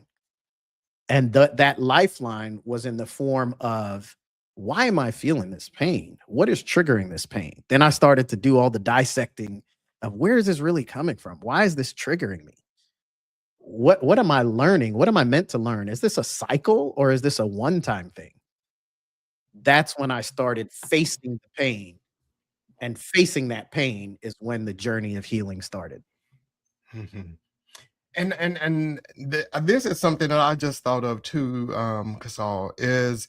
And that lifeline was in the form of, why am I feeling this pain? What is triggering this pain? Then I started to do all the dissecting of, where is this really coming from? Why is this triggering me? What am I learning? What am I meant to learn? Is this a cycle or is this a one-time thing? That's when I started facing the pain, and facing that pain is when the journey of healing started.
Mhm. This is something that I just thought of too, Casal, is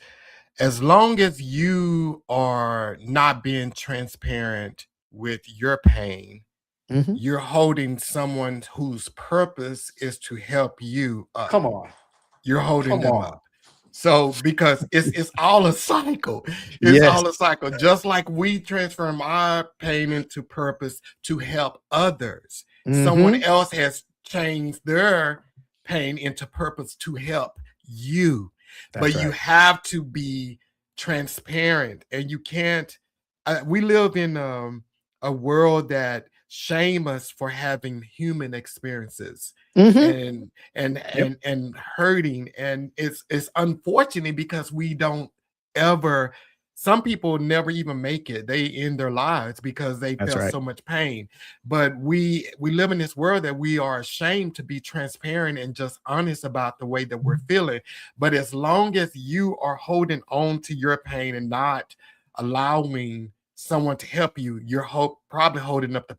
as long as you are not being transparent with your pain,
Mhm.
you're holding someone whose purpose is to help you up.
Come on.
You're holding
Come
them
on.
up. So because it's all a cycle. It's
Yes.
all a cycle. Just like we transform our pain into purpose to help others, someone
Mhm.
else has changed their pain into purpose to help you.
That's
But you
right.
have to be transparent, and you can't. We live in a world that shame us for having human experiences
Mhm. Yep.
and hurting, and it's unfortunate because we don't ever, some people never even make it, they end their lives because they
That's
felt
right.
so much pain. But we live in this world that we are ashamed to be transparent and just honest about the way that we're feeling. But as long as you are holding on to your pain and not allowing someone to help you, you're probably holding up the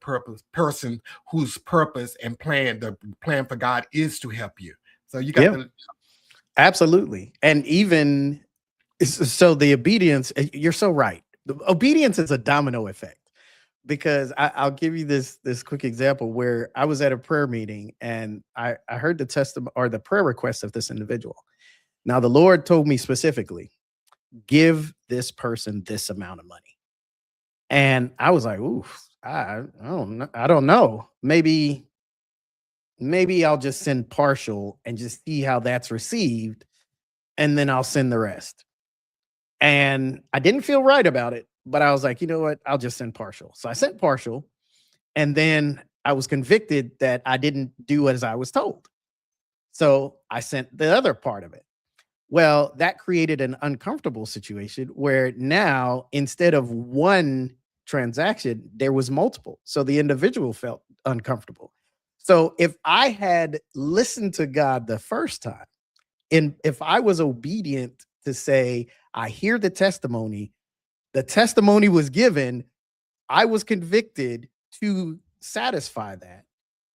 person whose purpose and the plan for God is to help you. So you got
Yeah,
to.
absolutely. And even so, the obedience, you're so right. The obedience is a domino effect, because I'll give you this quick example where I was at a prayer meeting and I heard the testimony or the prayer request of this individual. Now, the Lord told me specifically, give this person this amount of money. And I was like, ooh, I don't know. Maybe I'll just send partial and just see how that's received, and then I'll send the rest. And I didn't feel right about it, but I was like, you know what? I'll just send partial. So I sent partial, and then I was convicted that I didn't do as I was told. So I sent the other part of it. Well, that created an uncomfortable situation where now, instead of one transaction, there was multiple. So the individual felt uncomfortable. So if I had listened to God the first time, and if I was obedient to say, I hear the testimony was given, I was convicted to satisfy that.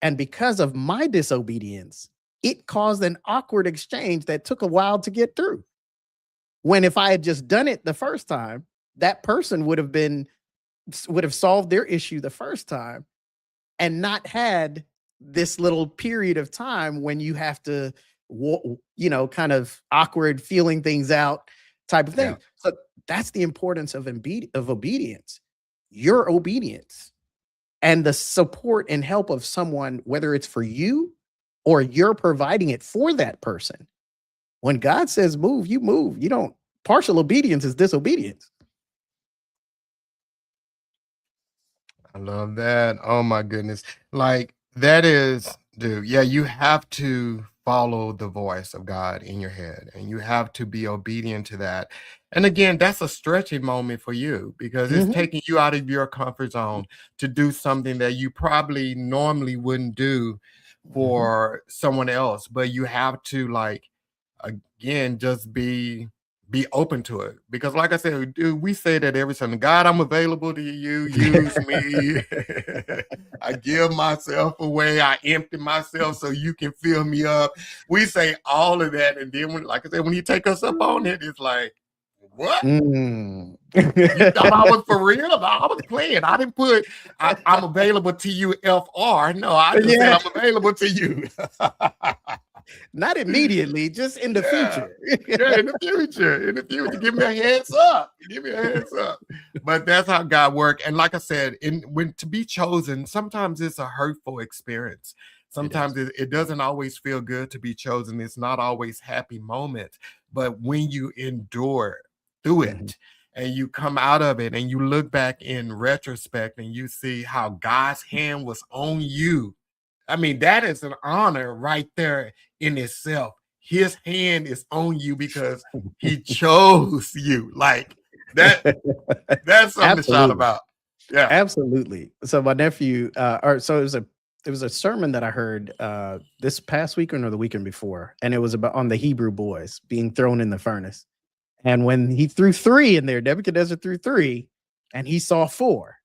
And because of my disobedience, it caused an awkward exchange that took a while to get through. When if I had just done it the first time, that person would have solved their issue the first time and not had this little period of time when you have to, kind of awkward feeling things out type of thing.
Yeah.
So that's the importance of obedience. Your obedience and the support and help of someone, whether it's for you or you're providing it for that person. When God says move, you move. You don't. Partial obedience is disobedience.
I love that. Oh my goodness. Like that is, dude. Yeah, you have to follow the voice of God in your head and you have to be obedient to that. And again, that's a stretching moment for you because it's
Mhm.
taking you out of your comfort zone to do something that you probably normally wouldn't do
Mhm.
for someone else. But you have to like again just be open to it because like I said, dude, we say that every Sunday. God, I'm available to you. Use me. I give myself away. I empty myself so you can fill me up. We say all of that, and then when, like I said, when you take us up on it, it's like, what?
Mm.
You thought I was for real? No, I was playing. I didn't put I'm available to you, FR. No, I just said
Yeah.
I'm available to you.
Not immediately, just in the
Yeah.
future.
Yeah, in the future. In the future. Give me a heads up. Give me a heads up. But that's how God works. And like I said, when to be chosen, sometimes it's a hurtful experience.
It is.
Sometimes it doesn't always feel good to be chosen. It's not always happy moments. But when you endure through
Mhm.
it and you come out of it and you look back in retrospect and you see how God's hand was on you, I mean, that is an honor right there in itself. His hand is on you because he chose you. Like that, that's something to shout
Absolutely.
about. Yeah.
Absolutely. So my nephew, or so it was a sermon that I heard this past weekend or the weekend before, and it was about on the Hebrew boys being thrown in the furnace. And when he threw three in there, Nebuchadnezzar threw three, and he saw four.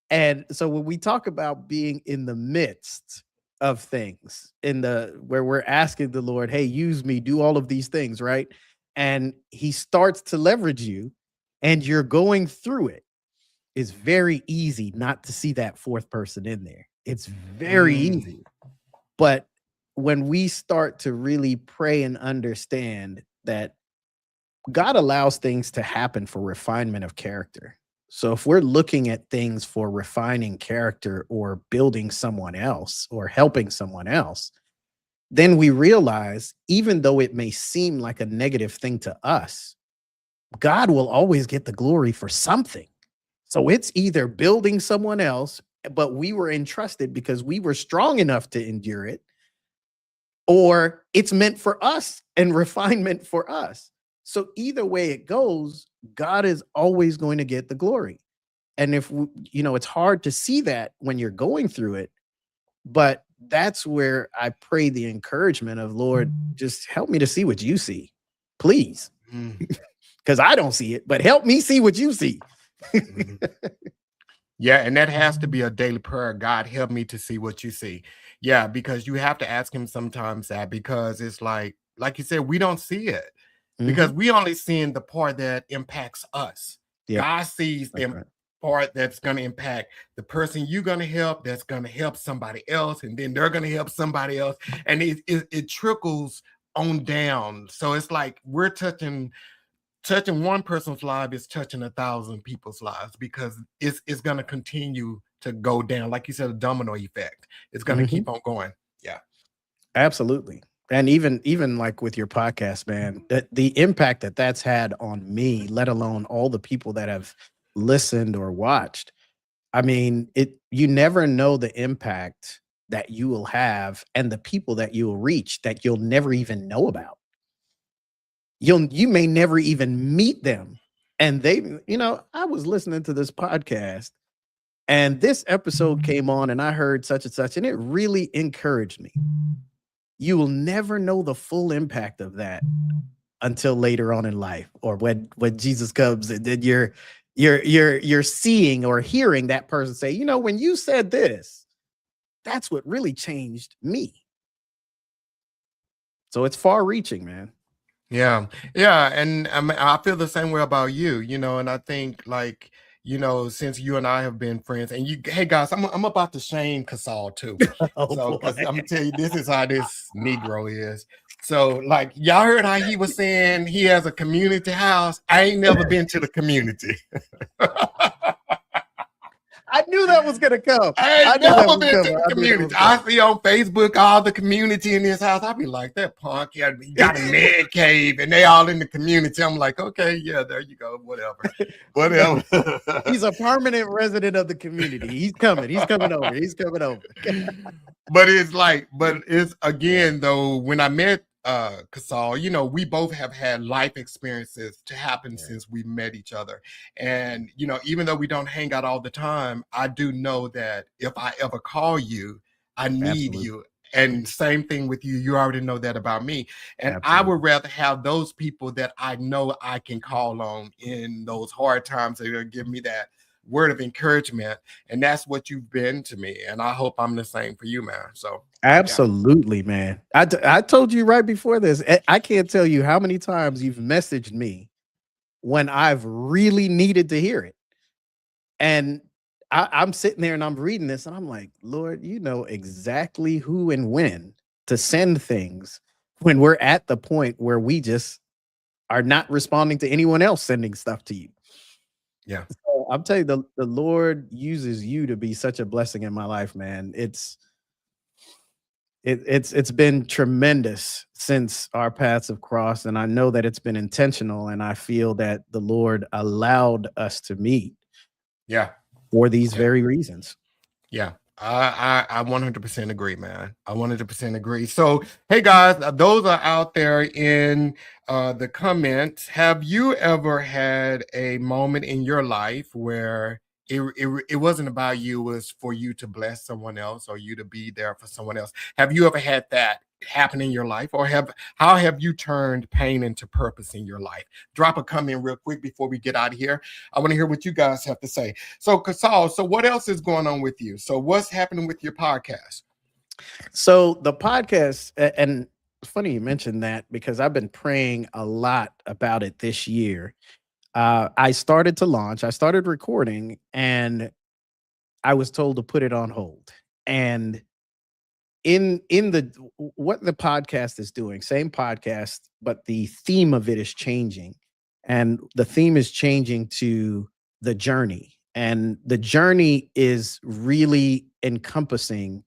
And so when we talk about being in the midst of things, in the where we're asking the Lord, hey, use me, do all of these things, right? And he starts to leverage you, and you're going through it. It's very easy not to see that fourth person in there. It's very
Mm,
easy. But when we start to really pray and understand that God allows things to happen for refinement of character. So if we're looking at things for refining character or building someone else or helping someone else, then we realize even though it may seem like a negative thing to us, God will always get the glory for something. So it's either building someone else, but we were entrusted because we were strong enough to endure it, or it's meant for us and refinement for us. So either way it goes, God is always going to get the glory. And it's hard to see that when you're going through it, but that's where I pray the encouragement of Lord, just help me to see what you see, please,
mm.
because I don't see it, but help me see what you see.
Mhm. Yeah, and that has to be a daily prayer. God, help me to see what you see. Yeah, because you have to ask him sometimes that because it's like you said, we don't see it because
Mhm.
we only seeing the part that impacts us.
Yep,
God sees
that's
the
right.
part that's going to impact the person you're going to help, that's going to help somebody else, and then they're going to help somebody else, and it trickles on down. So it's like we're touching one person's life is touching 1,000 people's lives because it's going to continue to go down. Like you said, a domino effect. It's going to
Mhm.
keep on going. Yeah.
Absolutely. And even like with your podcast, man, that the impact that that's had on me, let alone all the people that have listened or watched. I mean, you never know the impact that you will have and the people that you will reach that you'll never even know about. You may never even meet them. And I was listening to this podcast and this episode came on and I heard such and such and it really encouraged me. You will never know the full impact of that until later on in life or when Jesus comes and then you're seeing or hearing that person say, when you said this, that's what really changed me. So it's far reaching, man.
Yeah. Yeah. And I feel the same way about you, and I think like, since you and I have been friends and hey guys, I'm about to shame Casal too.
Oh
So,
boy.
because I'm gonna tell you, this is how this Negro is. So, like, y'all heard how he was saying he has a community house. I ain't never been to the community.
I knew that was gonna come.
I
I
ain't
knew that
never
was
been to
coming.
the
I knew that
community.
was
I
coming.
see on Facebook all the community in his house. I be like, that punk, yeah, he got a man cave and they all in the community. I'm like, okay, yeah, there you go, whatever. Whatever.
He's a permanent resident of the community. He's coming. He's coming over. He's coming over.
But it's again though, when I met Casal, we both have had life experiences to happen
Yeah,
since we met each other. And even though we don't hang out all the time, I do know that if I ever call you, I need
absolutely.
you. And same thing with you. You already know that about me. And I
Absolutely.
would rather have those people that I know I can call on in those hard times that are give me that word of encouragement. And that's what you've been to me. And I hope I'm the same for you, man. So yeah.
Absolutely, man. I told you right before this. I can't tell you how many times you've messaged me when I've really needed to hear it. And I'm sitting there and I'm reading this and I'm like, Lord, you know exactly who and when to send things when we're at the point where we just are not responding to anyone else sending stuff to you.
Yeah.
So I'm telling you, the Lord uses you to be such a blessing in my life, man. It's been tremendous since our paths have crossed, and I know that it's been intentional, and I feel that the Lord allowed us to meet
Yeah.
for these
Yeah.
very reasons.
Yeah. I 100% agree, man. I 100% agree. So, hey guys, those are out there in the comments. Have you ever had a moment in your life where it wasn't about you, it was for you to bless someone else or you to be there for someone else? Have you ever had that happen in your life, or how have you turned pain into purpose in your life? Drop a comment real quick before we get out of here. I want to hear what you guys have to say. So, Casal, so what else is going on with you? So, what's happening with your podcast?
So the podcast, and it's funny you mentioned that because I've been praying a lot about it this year. I started recording, and I was told to put it on hold. And in the what the podcast is doing, same podcast, but the theme of it is changing. And the theme is changing to the journey. And the journey is really encompassing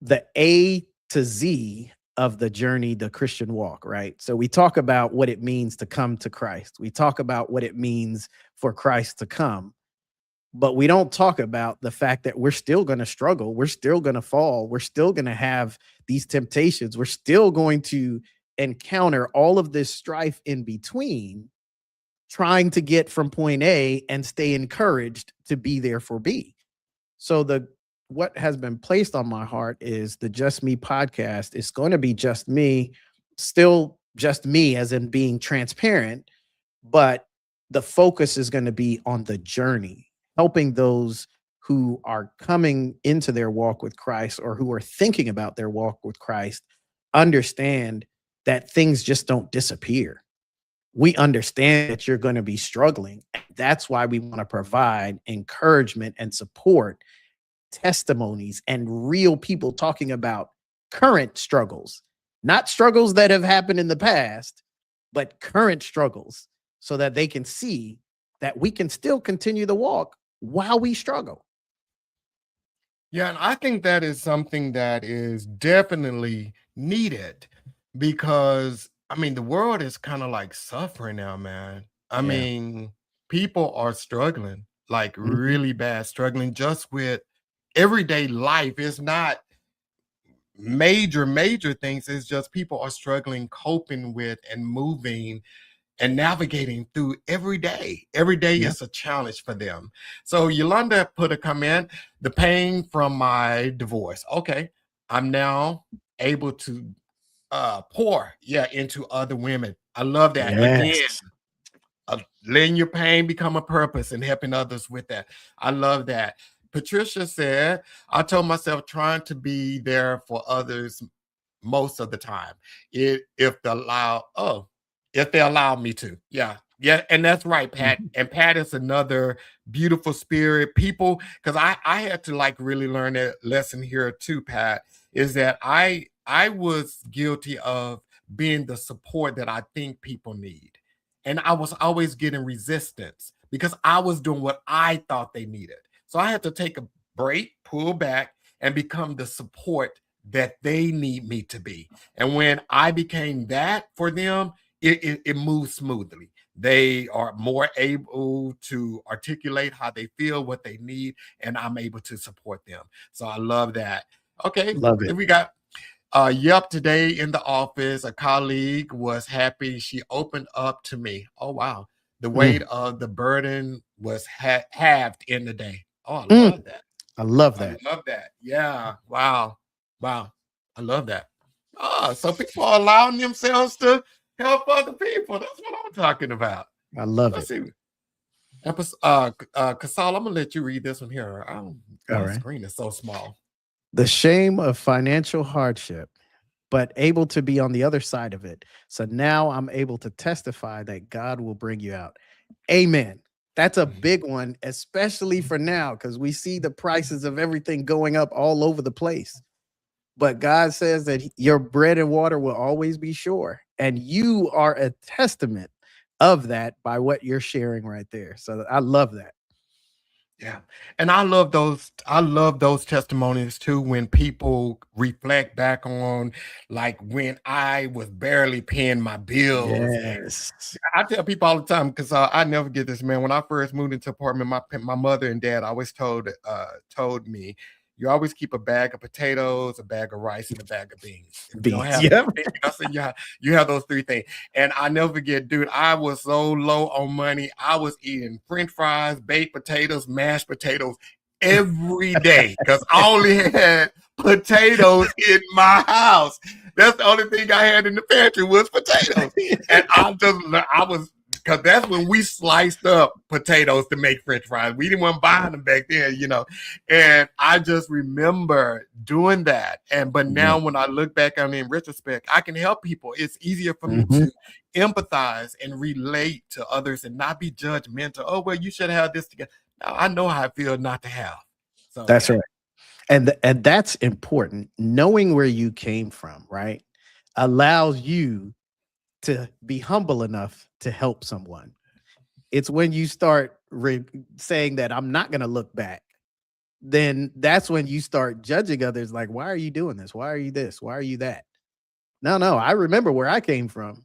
the A to Z of the journey, the Christian walk, right? So we talk about what it means to come to Christ. We talk about what it means for Christ to come, but we don't talk about the fact that we're still going to struggle. We're still going to fall. We're still going to have these temptations. We're still going to encounter all of this strife in between, trying to get from point A and stay encouraged to be there for B. So what has been placed on my heart is the Just Me podcast. It's going to be just me, still just me as in being transparent, but the focus is going to be on the journey, helping those who are coming into their walk with Christ or who are thinking about their walk with Christ understand that things just don't disappear. We understand that you're going to be struggling. That's why we want to provide encouragement and support, testimonies, and real people talking about current struggles, not struggles that have happened in the past, but current struggles, so that they can see that we can still continue the walk while we struggle.
Yeah, and I think that is something that is definitely needed because I mean the world is kind of like suffering now, man. I
Yeah.
mean, people are struggling, like
Mhm.
really bad, struggling just with everyday life. It's not major things. It's just people are struggling coping with and moving and navigating through every day. Every day
Yeah.
is a challenge for them. So Yolanda put a comment, the pain from my divorce. Okay, I'm now able to pour into other women. I love that. Again,
Yes.
letting your pain become a purpose and helping others with that. I love that. Patricia said, I told myself trying to be there for others most of the time. If they allow me to. Yeah, and that's right, Pat.
Mhm.
And Pat is another beautiful spirit. People, because I had to like really learn that lesson here too, Pat, is that I was guilty of being the support that I think people need. And I was always getting resistance because I was doing what I thought they needed. So I had to take a break, pull back, and become the support that they need me to be. And when I became that for them, it moves smoothly. They are more able to articulate how they feel, what they need, and I'm able to support them. So I love that. Okay,
Love it.
then we got yep, today in the office, a colleague was happy. She opened up to me. Oh, wow. The weight
Mm.
of the burden was halved in the day. Oh, I
Mm.
love that.
I love
I
that.
love that. Yeah. Wow. Wow. I love that. So people are allowing themselves to help other people. That's what I'm talking about.
I love
Let's
it.
see. Casal, I'm gonna let you read this one here.
All
My
right.
screen is so small.
The shame of financial hardship, but able to be on the other side of it. So now I'm able to testify that God will bring you out. Amen. That's a
Mhm.
big one, especially for now, because we see the prices of everything going up all over the place. But God says that your bread and water will always be sure. And you are a testament of that by what you're sharing right there. So I love that.
Yeah. And I love those testimonies too when people reflect back on like when I was barely paying my bills.
Yes.
I tell people all the time because I never get this, man. When I first moved into apartment, my mother and dad always told me, you always keep a bag of potatoes, a bag of rice, and a bag of beans. If you don't
Beats.
have
Yep.
anything else, then you have those three things. And I never forget, dude, I was so low on money. I was eating French fries, baked potatoes, mashed potatoes every day because I only had potatoes in my house. That's the only thing I had in the pantry was potatoes. And I was because that's when we sliced up potatoes to make French fries. We didn't want to buy them back then. And I just remember doing that. But
Yeah.
now when I look back on it in retrospect, I can help people. It's easier for me
Mhm.
to empathize and relate to others and not be judgmental. Oh, well, you should have this together. No, I know how I feel not to have. So
That's
yeah.
right. And that's important. Knowing where you came from, right, allows you to be humble enough to help someone. It's when you start saying that I'm not going to look back, then that's when you start judging others like, why are you doing this? Why are you this? Why are you that? No, no, I remember where I came from.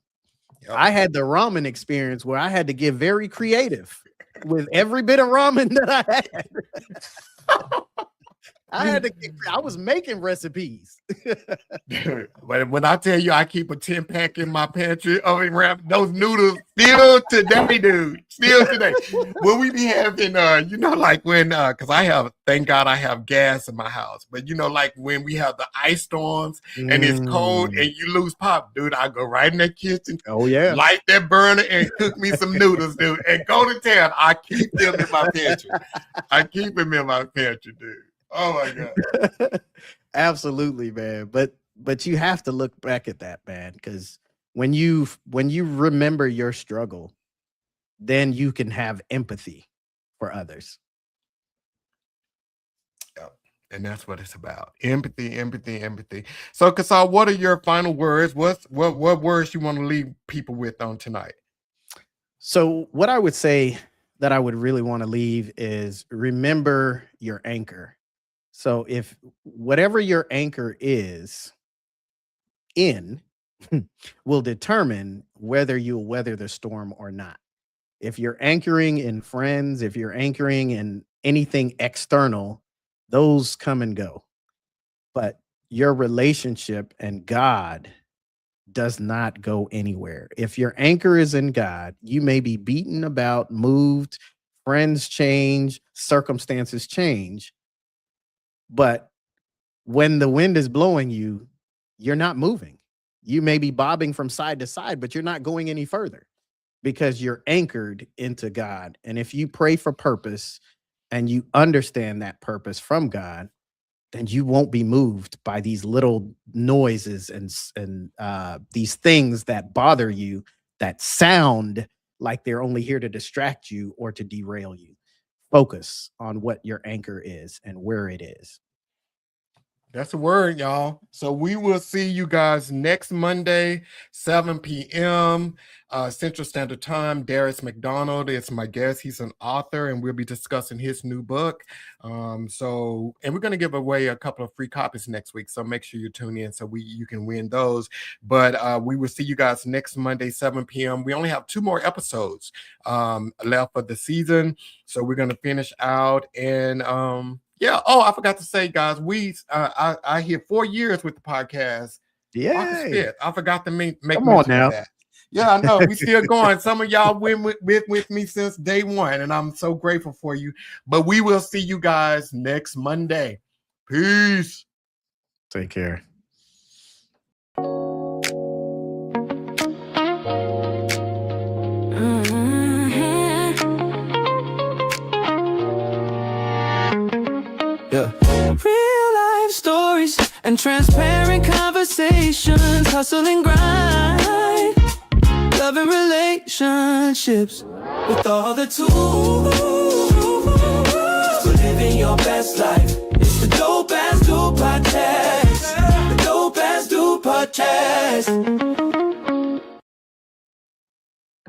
Yep.
I had the ramen experience where I had to get very creative with every bit of ramen that I had. I was making recipes.
But when I tell you I keep a 10-pack in my pantry of those noodles still today, dude. Still today. When we be having like when because thank God I have gas in my house. But like when we have the ice storms and it's cold and you lose pop, dude, I go right in that kitchen.
Oh yeah.
Light that burner and cook me some noodles, dude. And go to town. I keep them in my pantry. I keep them in my pantry, dude. Oh my God.
Absolutely, man. But you have to look back at that, man, because when you remember your struggle, then you can have empathy for others.
Yep. And that's what it's about. Empathy. So Casal, what are your final words? What words you want to leave people with on tonight?
So what I would say that I would really want to leave is remember your anchor. So if whatever your anchor is in will determine whether you'll weather the storm or not. If you're anchoring in friends, if you're anchoring in anything external, those come and go. But your relationship and God does not go anywhere. If your anchor is in God, you may be beaten about, moved, friends change, circumstances change. But when the wind is blowing you, you're not moving. You may be bobbing from side to side, but you're not going any further because you're anchored into God. And if you pray for purpose and you understand that purpose from God, then you won't be moved by these little noises and these things that bother you, that sound like they're only here to distract you or to derail you. Focus on what your anchor is and where it is.
That's a word, y'all. So we will see you guys next Monday, 7 p.m. Central Standard Time. Darius McDonald is my guest. He's an author, and we'll be discussing his new book. And we're going to give away a couple of free copies next week. So make sure you tune in so you can win those. But we will see you guys next Monday, 7 p.m. We only have 2 more episodes left for the season. So we're going to finish out and yeah. Oh, I forgot to say, guys, I hit 4 years with the podcast.
Yeah.
I forgot to make
Come on now.
that. Yeah, I know. We still going. Some of y'all been with me since day one, and I'm so grateful for you. But we will see you guys next Monday. Peace.
Take care.
Yeah. Real life stories and transparent conversations, hustle and grind, love and relationships, with all the tools for living your best life. It's the Dope Ass Dude Podcast. The Dope Ass Dude Podcast.